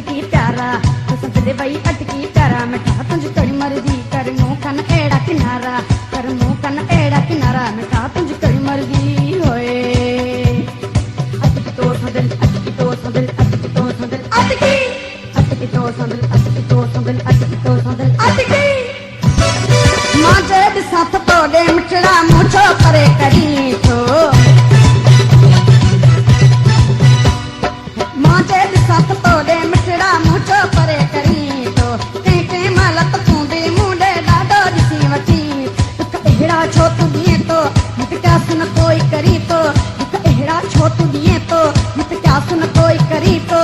अटकी प्यारा कसम दिले भाई अटकी प्यारा मिठा तुझ कड़ी मर्जी कर मुंह कन एड़ा किनारा कर मुंह कन एड़ा किनारा मिठा तुझ कड़ी मर्जी होए अटकी तो संदल अटकी तो संदल अटकी तो संदल अटकी अटकी तो संदल अटकी तो संदल अटकी तो संदल अटकी मां जेद साथ तोड़े मिठड़ा मुछो करे करी तो मां जेद साथ तोड़े मिठड़ा मुछो करे करी तो के मालत तूंदे मुंडे डाडो दिसी वठी एड़ा छो तू दिए तो मत क्या सुन कोई करी तो एड़ा छो तू दिए तो मत क्या सुन कोई करी तो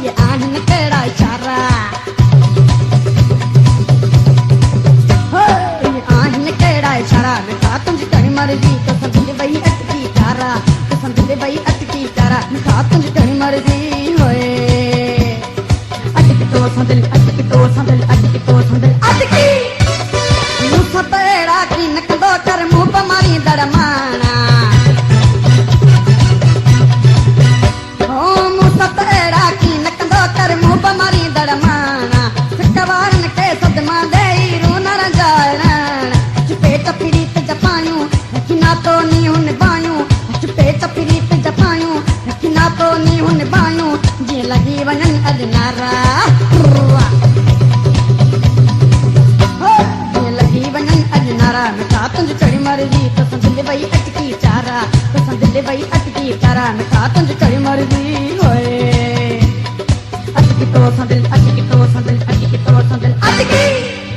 ये आनन केड़ा इशारा इशारा मिठा तुझ कड़ी मर्जी कसम दिले भाई अटकी प्यारा कसम दिले भाई अटकी प्यारा मिठा तुझ कड़ी मर्जी होए अटकी तो संदल अटकी तो संदल अटकी तो संदल अटकी मुंह सपेड़ा की नकदो कर मुंह पर मारी दड़माना ओ मुंह सपेड़ा की नकदो कर मुंह पर मारी दड़माना सिकवारन के सदमा दे रू न जाना पेट पीड़ित जपायूं रखना तो नी हुन बायूं पेट पीड़ित जपायूं रखना तो नी हुन बायूं जी लगी वनन अदनारा जी लगी वनन अदनारा मिठा तुझ कड़ी मर्जी तो संदिले भाई अटकी चारा तो संदिले भाई अटकी चारा मिठा तुझ कड़ी मर्जी होए अटकी तो संदिल अटकी तो संदिल अटकी तो संदिल अटकी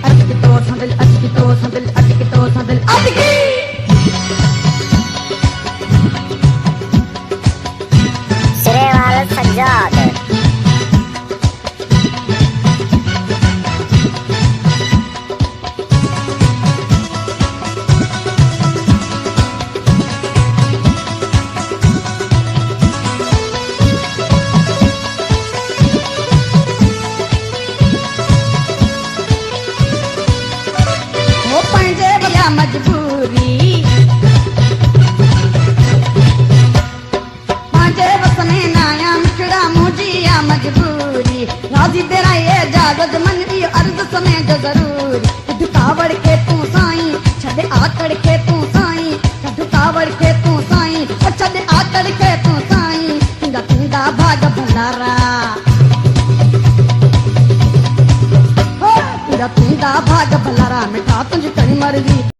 अटकी तो संदिल अटकी तो संदिल अटकी तो संदिल अटकी सिरे वाला सज्जाद मजबूरी मांझे वसने नाया मिठड़ा मुझिया मजबूरी राजी तेरा ये जागद मन की अर्ज सने जो जरूरी दुकावड़ के तू साई छदे आकड़ के तू साई दुकावड़ के तू साई छदे आकड़ के तू साई तिंदा तिंदा भाग भंडारा तिंदा भाग भंडारा मिठा तुझ कड़ी मर्जी